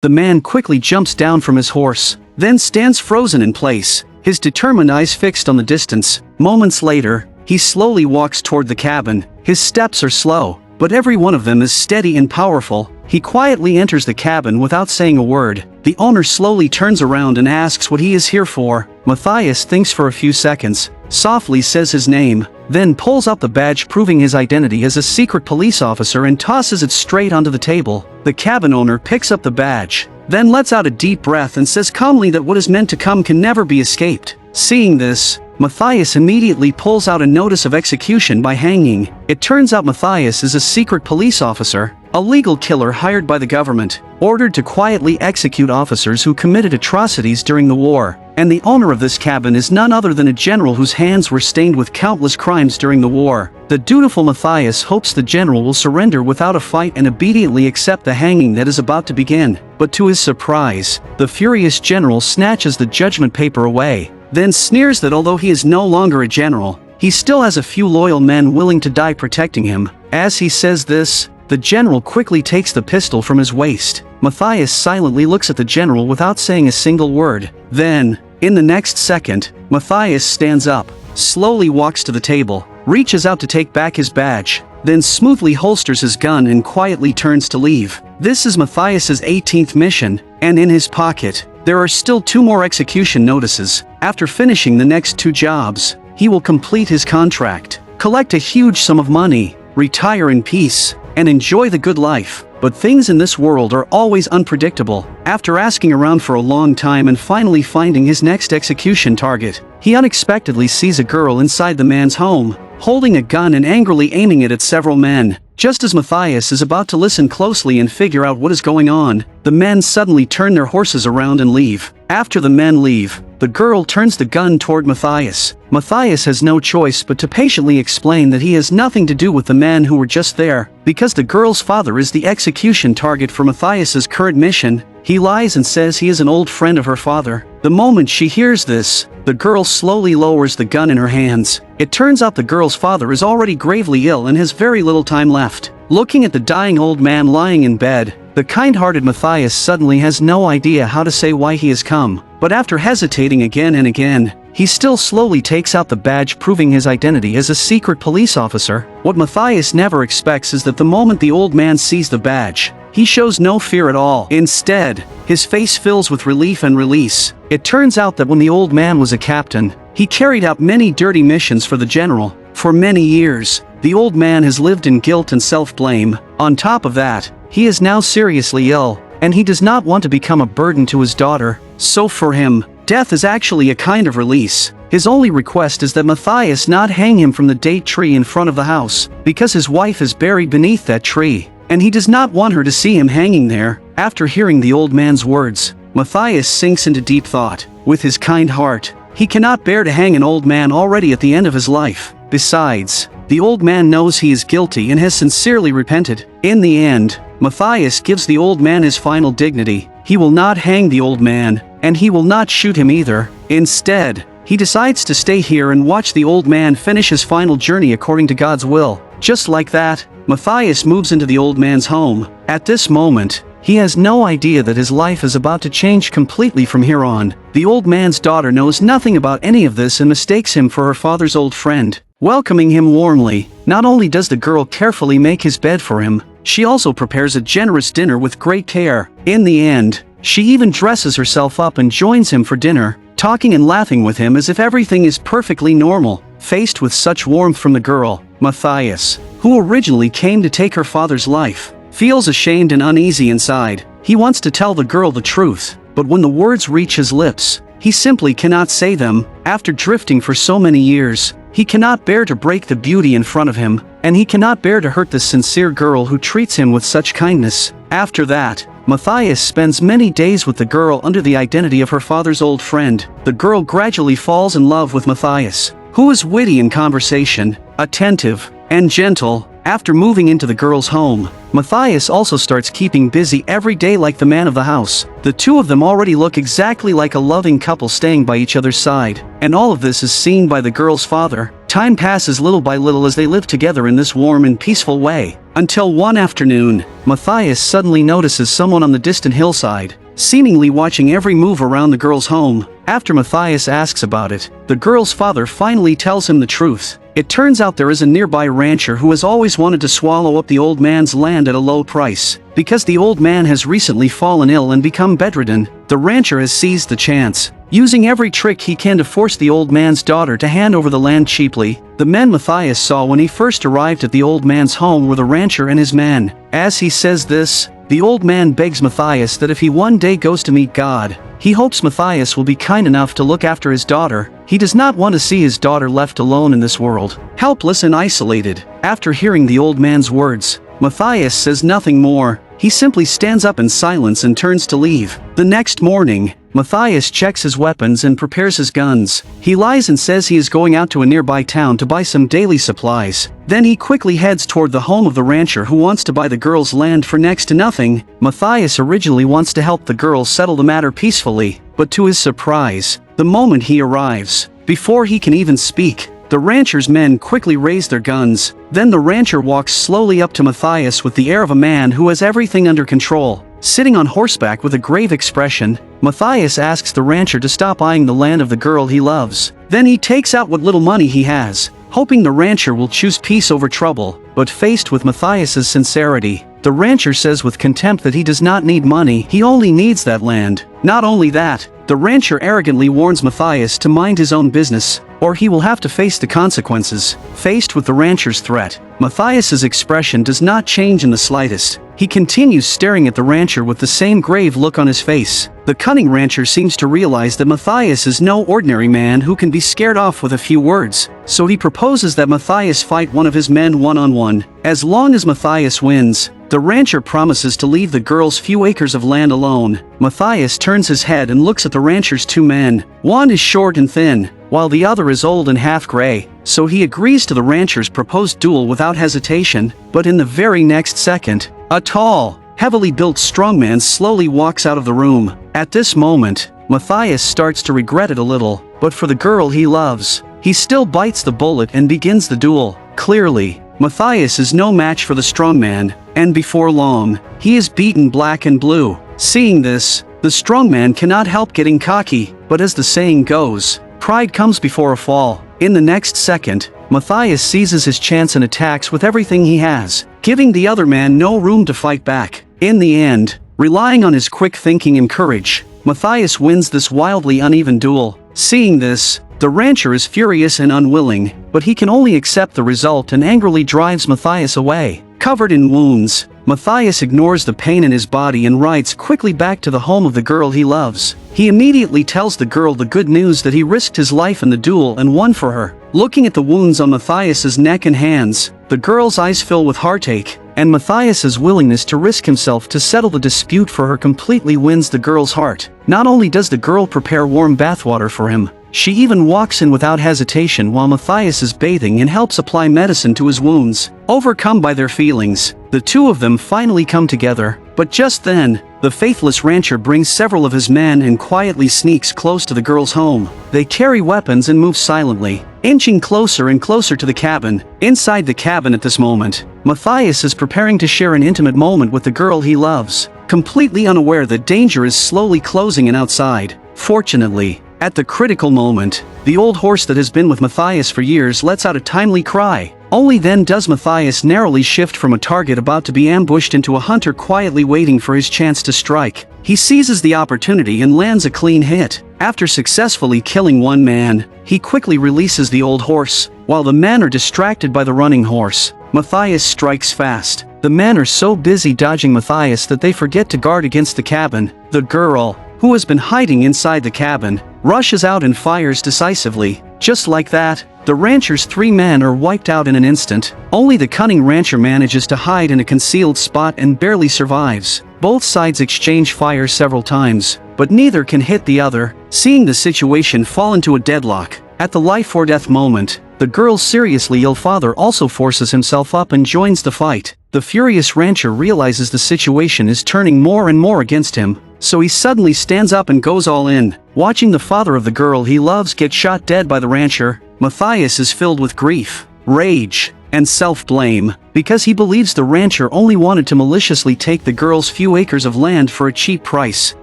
The man quickly jumps down from his horse, then stands frozen in place, his determined eyes fixed on the distance. Moments later, he slowly walks toward the cabin. His steps are slow, but every one of them is steady and powerful. He quietly enters the cabin without saying a word. The owner slowly turns around and asks what he is here for. Mathias thinks for a few seconds, softly says his name, then pulls out the badge proving his identity as a secret police officer and tosses it straight onto the table. The cabin owner picks up the badge, then lets out a deep breath and says calmly that what is meant to come can never be escaped. Seeing this, Mathias immediately pulls out a notice of execution by hanging. It turns out Mathias is a secret police officer, a legal killer hired by the government, ordered to quietly execute officers who committed atrocities during the war. And the owner of this cabin is none other than a general whose hands were stained with countless crimes during the war. The dutiful Mathias hopes the general will surrender without a fight and obediently accept the hanging that is about to begin. But to his surprise, the furious general snatches the judgment paper away, then sneers that although he is no longer a general, he still has a few loyal men willing to die protecting him. As he says this, the general quickly takes the pistol from his waist. Mathias silently looks at the general without saying a single word. Then, in the next second, Mathias stands up, slowly walks to the table, reaches out to take back his badge, then smoothly holsters his gun and quietly turns to leave. This is Mathias's 18th mission, and in his pocket, there are still 2 more execution notices. After finishing the next 2 jobs, he will complete his contract, collect a huge sum of money, retire in peace, and enjoy the good life. But things in this world are always unpredictable. After asking around for a long time and finally finding his next execution target, he unexpectedly sees a girl inside the man's home, holding a gun and angrily aiming it at several men. Just as Mathias is about to listen closely and figure out what is going on, the men suddenly turn their horses around and leave. After the men leave, the girl turns the gun toward Mathias. Mathias has no choice but to patiently explain that he has nothing to do with the men who were just there, because the girl's father is the execution target for Mathias's current mission. He lies and says he is an old friend of her father. The moment she hears this, the girl slowly lowers the gun in her hands. It turns out the girl's father is already gravely ill and has very little time left. Looking at the dying old man lying in bed, the kind-hearted Mathias suddenly has no idea how to say why he has come. But after hesitating again and again, he still slowly takes out the badge proving his identity as a secret police officer. What Mathias never expects is that the moment the old man sees the badge, he shows no fear at all. Instead, his face fills with relief and release. It turns out that when the old man was a captain, he carried out many dirty missions for the general. For many years, the old man has lived in guilt and self-blame. On top of that, he is now seriously ill, and he does not want to become a burden to his daughter. So for him, death is actually a kind of release. His only request is that Mathias not hang him from the date tree in front of the house, because his wife is buried beneath that tree, and he does not want her to see him hanging there. After hearing the old man's words, Mathias sinks into deep thought. With his kind heart, he cannot bear to hang an old man already at the end of his life. Besides, the old man knows he is guilty and has sincerely repented. In the end, Mathias gives the old man his final dignity. He will not hang the old man, and he will not shoot him either. Instead, he decides to stay here and watch the old man finish his final journey according to God's will. Just like that, Mathias moves into the old man's home. At this moment, he has no idea that his life is about to change completely from here on. The old man's daughter knows nothing about any of this and mistakes him for her father's old friend. Welcoming him warmly, not only does the girl carefully make his bed for him, she also prepares a generous dinner with great care. In the end, she even dresses herself up and joins him for dinner, talking and laughing with him as if everything is perfectly normal. Faced with such warmth from the girl, Mathias, who originally came to take her father's life, feels ashamed and uneasy inside. He wants to tell the girl the truth, but when the words reach his lips, he simply cannot say them. After drifting for so many years, he cannot bear to break the beauty in front of him, and he cannot bear to hurt the sincere girl who treats him with such kindness. After that, Mathias spends many days with the girl under the identity of her father's old friend. The girl gradually falls in love with Mathias, who is witty in conversation, attentive, and gentle. After moving into the girl's home, Mathias also starts keeping busy every day like the man of the house. The two of them already look exactly like a loving couple staying by each other's side, and all of this is seen by the girl's father. Time passes little by little as they live together in this warm and peaceful way, Until one afternoon, Mathias suddenly notices someone on the distant hillside, seemingly watching every move around the girl's home. After Mathias asks about it, the girl's father finally tells him the truth. It turns out there is a nearby rancher who has always wanted to swallow up the old man's land at a low price. Because the old man has recently fallen ill and become bedridden, the rancher has seized the chance, using every trick he can to force the old man's daughter to hand over the land cheaply. The men Mathias saw when he first arrived at the old man's home were the rancher and his man. As he says this, the old man begs Mathias that if he one day goes to meet God, he hopes Mathias will be kind enough to look after his daughter. He does not want to see his daughter left alone in this world, helpless and isolated. After hearing the old man's words, Mathias says nothing more. He simply stands up in silence and turns to leave. The next morning, Mathias checks his weapons and prepares his guns. He lies and says he is going out to a nearby town to buy some daily supplies. Then he quickly heads toward the home of the rancher who wants to buy the girl's land for next to nothing. Mathias originally wants to help the girl settle the matter peacefully, but to his surprise, the moment he arrives, before he can even speak, the rancher's men quickly raise their guns. Then the rancher walks slowly up to Mathias with the air of a man who has everything under control. Sitting on horseback with a grave expression, Mathias asks the rancher to stop eyeing the land of the girl he loves. Then he takes out what little money he has, hoping the rancher will choose peace over trouble. But faced with Mathias's sincerity, the rancher says with contempt that he does not need money, he only needs that land. Not only that, the rancher arrogantly warns Mathias to mind his own business, or he will have to face the consequences. Faced with the rancher's threat, Mathias's expression does not change in the slightest. He continues staring at the rancher with the same grave look on his face. The cunning rancher seems to realize that Mathias is no ordinary man who can be scared off with a few words, so he proposes that Mathias fight one of his men one-on-one. As long as Mathias wins, the rancher promises to leave the girl's few acres of land alone. Mathias turns his head and looks at the rancher's two men. One is short and thin, while the other is old and half-gray, so he agrees to the rancher's proposed duel without hesitation. But in the very next second, a tall, heavily built strongman slowly walks out of the room. At this moment, Mathias starts to regret it a little, but for the girl he loves, he still bites the bullet and begins the duel. Clearly, Mathias is no match for the strongman, and before long, he is beaten black and blue. Seeing this, the strongman cannot help getting cocky, but as the saying goes, pride comes before a fall. In the next second, Mathias seizes his chance and attacks with everything he has, giving the other man no room to fight back. In the end, relying on his quick thinking and courage, Mathias wins this wildly uneven duel. Seeing this, the rancher is furious and unwilling, but he can only accept the result and angrily drives Mathias away. Covered in wounds, Mathias ignores the pain in his body and rides quickly back to the home of the girl he loves. He immediately tells the girl the good news that he risked his life in the duel and won for her. Looking at the wounds on Mathias's neck and hands, the girl's eyes fill with heartache, and Mathias's willingness to risk himself to settle the dispute for her completely wins the girl's heart. Not only does the girl prepare warm bathwater for him, she even walks in without hesitation while Mathias is bathing and helps apply medicine to his wounds. Overcome by their feelings, the two of them finally come together, but just then, the faithless rancher brings several of his men and quietly sneaks close to the girl's home. They carry weapons and move silently, inching closer and closer to the cabin. Inside the cabin at this moment, Mathias is preparing to share an intimate moment with the girl he loves, completely unaware that danger is slowly closing in outside. Fortunately, at the critical moment, the old horse that has been with Mathias for years lets out a timely cry. Only then does Mathias narrowly shift from a target about to be ambushed into a hunter quietly waiting for his chance to strike. He seizes the opportunity and lands a clean hit. After successfully killing one man, he quickly releases the old horse. While the men are distracted by the running horse, Mathias strikes fast. The men are so busy dodging Mathias that they forget to guard against the cabin. The girl, who has been hiding inside the cabin, rushes out and fires decisively. Just like that, the rancher's three men are wiped out in an instant. Only the cunning rancher manages to hide in a concealed spot and barely survives. Both sides exchange fire several times, but neither can hit the other. Seeing the situation fall into a deadlock, at the life or death moment, the girl's seriously ill father also forces himself up and joins the fight. The furious rancher realizes the situation is turning more and more against him, so he suddenly stands up and goes all in. Watching the father of the girl he loves get shot dead by the rancher, Mathias is filled with grief, rage, and self-blame, because he believes the rancher only wanted to maliciously take the girl's few acres of land for a cheap price,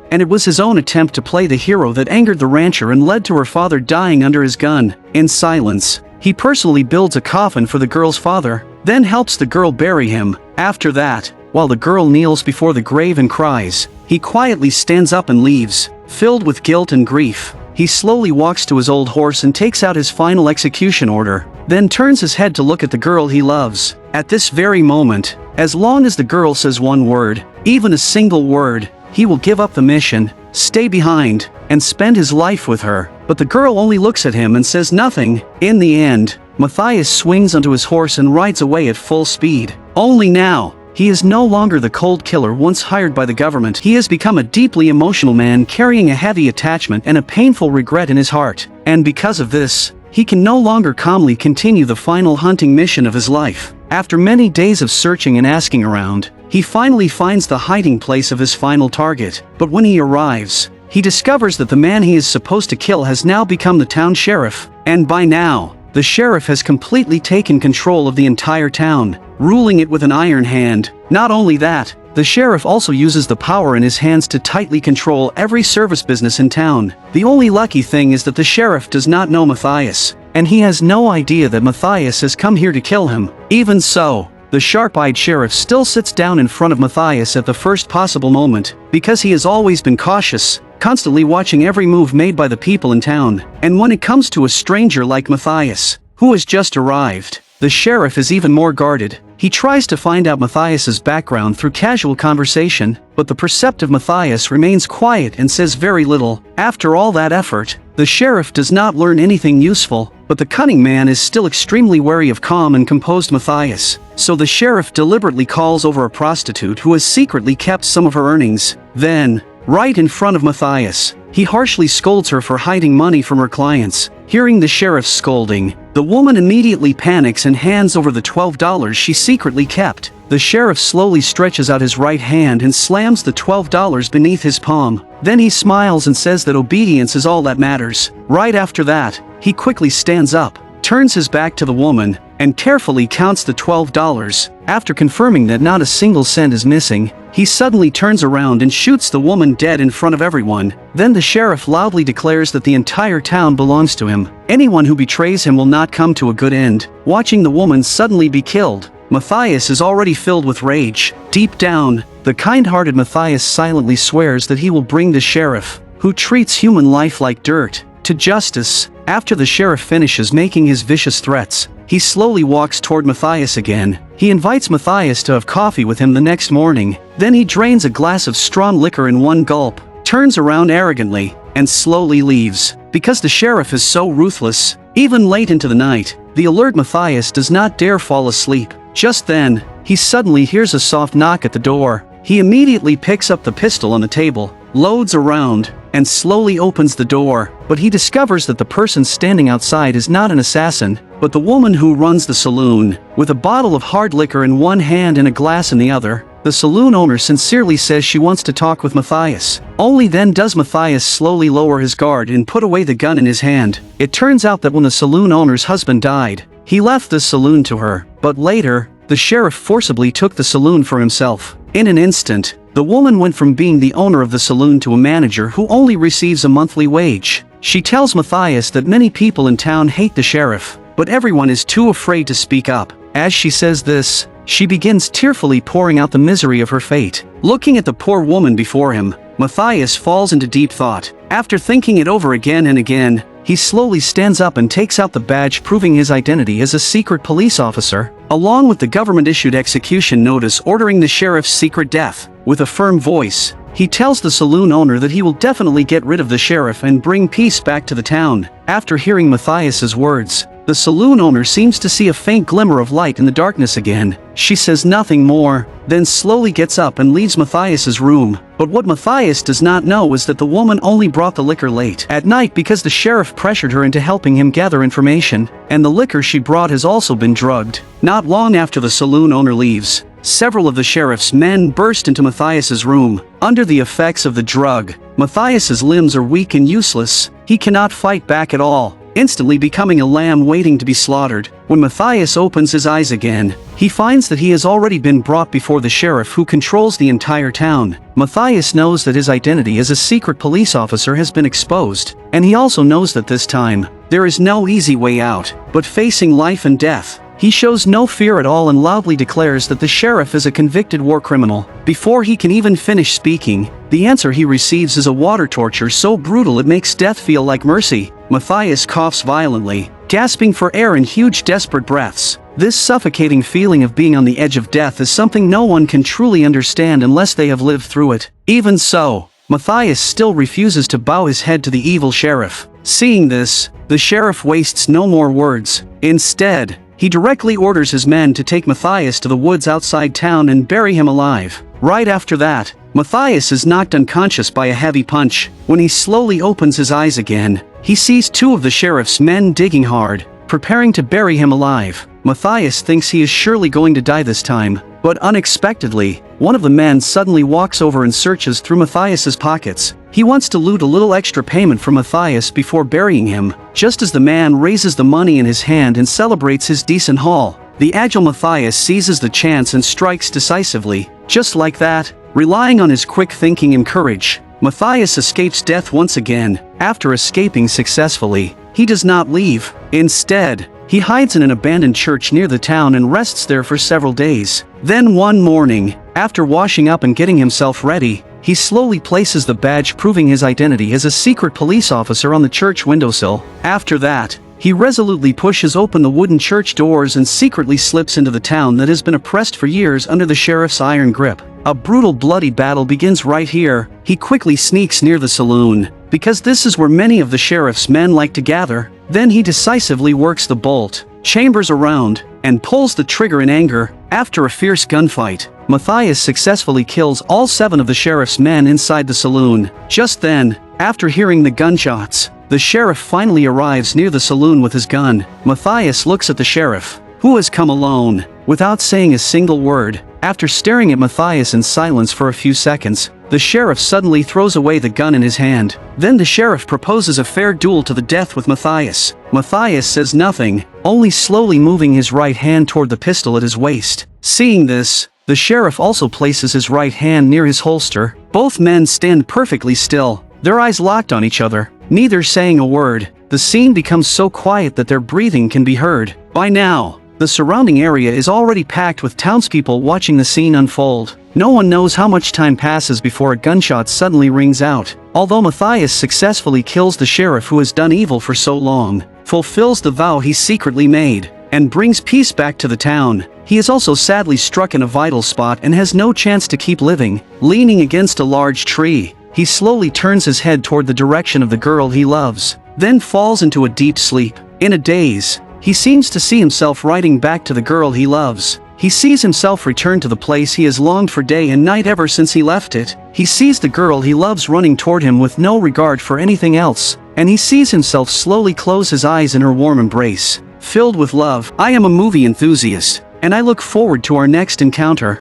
and it was his own attempt to play the hero that angered the rancher and led to her father dying under his gun. In silence, he personally builds a coffin for the girl's father, then helps the girl bury him. After that, while the girl kneels before the grave and cries, he quietly stands up and leaves. Filled with guilt and grief, he slowly walks to his old horse and takes out his final execution order, then turns his head to look at the girl he loves. At this very moment, as long as the girl says one word, even a single word, he will give up the mission, stay behind, and spend his life with her. But the girl only looks at him and says nothing. In the end, Mathias swings onto his horse and rides away at full speed. Only now, he is no longer the cold killer once hired by the government. He has become a deeply emotional man carrying a heavy attachment and a painful regret in his heart. And because of this, he can no longer calmly continue the final hunting mission of his life. After many days of searching and asking around, he finally finds the hiding place of his final target. But when he arrives, he discovers that the man he is supposed to kill has now become the town sheriff. And by now, the sheriff has completely taken control of the entire town, ruling it with an iron hand. Not only that, the sheriff also uses the power in his hands to tightly control every service business in town. The only lucky thing is that the sheriff does not know Mathias, and he has no idea that Mathias has come here to kill him. Even so, the sharp-eyed sheriff still sits down in front of Mathias at the first possible moment, because he has always been cautious, constantly watching every move made by the people in town. And when it comes to a stranger like Mathias, who has just arrived, the sheriff is even more guarded. He tries to find out Mathias's background through casual conversation, but the perceptive Mathias remains quiet and says very little. After all that effort, the sheriff does not learn anything useful, but the cunning man is still extremely wary of calm and composed Mathias. So the sheriff deliberately calls over a prostitute who has secretly kept some of her earnings. Then, right in front of Mathias, he harshly scolds her for hiding money from her clients. Hearing the sheriff's scolding, the woman immediately panics and hands over the $12 she secretly kept. The sheriff slowly stretches out his right hand and slams the $12 beneath his palm. Then he smiles and says that obedience is all that matters. Right after that, he quickly stands up, turns his back to the woman, and carefully counts the $12. After confirming that not a single cent is missing, he suddenly turns around and shoots the woman dead in front of everyone. Then the sheriff loudly declares that the entire town belongs to him. Anyone who betrays him will not come to a good end. Watching the woman suddenly be killed, Mathias is already filled with rage. Deep down, the kind-hearted Mathias silently swears that he will bring the sheriff, who treats human life like dirt, to justice. After the sheriff finishes making his vicious threats, he slowly walks toward Mathias again. He invites Mathias to have coffee with him the next morning. Then he drains a glass of strong liquor in one gulp, turns around arrogantly, and slowly leaves. Because the sheriff is so ruthless, even late into the night, the alert Mathias does not dare fall asleep. Just then, he suddenly hears a soft knock at the door. He immediately picks up the pistol on the table, loads around, and slowly opens the door, but he discovers that the person standing outside is not an assassin, but the woman who runs the saloon. With a bottle of hard liquor in one hand and a glass in the other, the saloon owner sincerely says she wants to talk with Mathias. Only then does Mathias slowly lower his guard and put away the gun in his hand. It turns out that when the saloon owner's husband died, he left the saloon to her, but later, the sheriff forcibly took the saloon for himself. In an instant, the woman went from being the owner of the saloon to a manager who only receives a monthly wage. She tells Mathias that many people in town hate the sheriff, but everyone is too afraid to speak up. As she says this, she begins tearfully pouring out the misery of her fate. Looking at the poor woman before him, Mathias falls into deep thought. After thinking it over again and again, he slowly stands up and takes out the badge proving his identity as a secret police officer, along with the government-issued execution notice ordering the sheriff's secret death. With a firm voice, he tells the saloon owner that he will definitely get rid of the sheriff and bring peace back to the town. After hearing Mathias's words, the saloon owner seems to see a faint glimmer of light in the darkness again. She says nothing more, then slowly gets up and leaves Mathias's room. But what Mathias does not know is that the woman only brought the liquor late at night because the sheriff pressured her into helping him gather information, and the liquor she brought has also been drugged. Not long after the saloon owner leaves, several of the sheriff's men burst into Mathias's room. Under the effects of the drug, Mathias's limbs are weak and useless. He cannot fight back at all. instantly becoming a lamb waiting to be slaughtered. When Mathias opens his eyes again, he finds that he has already been brought before the sheriff who controls the entire town. Mathias knows that his identity as a secret police officer has been exposed, and he also knows that this time, there is no easy way out, but facing life and death. He shows no fear at all and loudly declares that the sheriff is a convicted war criminal. Before he can even finish speaking, the answer he receives is a water torture so brutal it makes death feel like mercy. Mathias coughs violently, gasping for air in huge desperate breaths. This suffocating feeling of being on the edge of death is something no one can truly understand unless they have lived through it. Even so, Mathias still refuses to bow his head to the evil sheriff. Seeing this, the sheriff wastes no more words. Instead, he directly orders his men to take Mathias to the woods outside town and bury him alive. Right after that, Mathias is knocked unconscious by a heavy punch. When he slowly opens his eyes again, he sees two of the sheriff's men digging hard, preparing to bury him alive. Mathias thinks he is surely going to die this time, but unexpectedly, one of the men suddenly walks over and searches through Mathias's pockets. He wants to loot a little extra payment from Mathias before burying him. Just as the man raises the money in his hand and celebrates his decent haul, the agile Mathias seizes the chance and strikes decisively. Just like that, relying on his quick thinking and courage, Mathias escapes death once again. After escaping successfully, he does not leave. Instead, he hides in an abandoned church near the town and rests there for several days. Then one morning, after washing up and getting himself ready, he slowly places the badge proving his identity as a secret police officer on the church windowsill. After that, he resolutely pushes open the wooden church doors and secretly slips into the town that has been oppressed for years under the sheriff's iron grip. A brutal bloody battle begins right here. He quickly sneaks near the saloon, because this is where many of the sheriff's men like to gather. Then he decisively works the bolt, chambers around, and pulls the trigger in anger. After a fierce gunfight, Mathias successfully kills all 7 of the sheriff's men inside the saloon. Just then, after hearing the gunshots, the sheriff finally arrives near the saloon with his gun. Mathias looks at the sheriff, who has come alone, without saying a single word. After staring at Mathias in silence for a few seconds, the sheriff suddenly throws away the gun in his hand. Then the sheriff proposes a fair duel to the death with Mathias. Mathias says nothing, only slowly moving his right hand toward the pistol at his waist. Seeing this, the sheriff also places his right hand near his holster. Both men stand perfectly still, their eyes locked on each other, neither saying a word. The scene becomes so quiet that their breathing can be heard. By now, the surrounding area is already packed with townspeople watching the scene unfold. No one knows how much time passes before a gunshot suddenly rings out. Although Mathias successfully kills the sheriff who has done evil for so long, fulfills the vow he secretly made, and brings peace back to the town, he is also sadly struck in a vital spot and has no chance to keep living. Leaning against a large tree, he slowly turns his head toward the direction of the girl he loves, then falls into a deep sleep. In a daze, he seems to see himself riding back to the girl he loves. He sees himself return to the place he has longed for day and night ever since he left it. He sees the girl he loves running toward him with no regard for anything else, and he sees himself slowly close his eyes in her warm embrace. Filled with love, I am a movie enthusiast, and I look forward to our next encounter.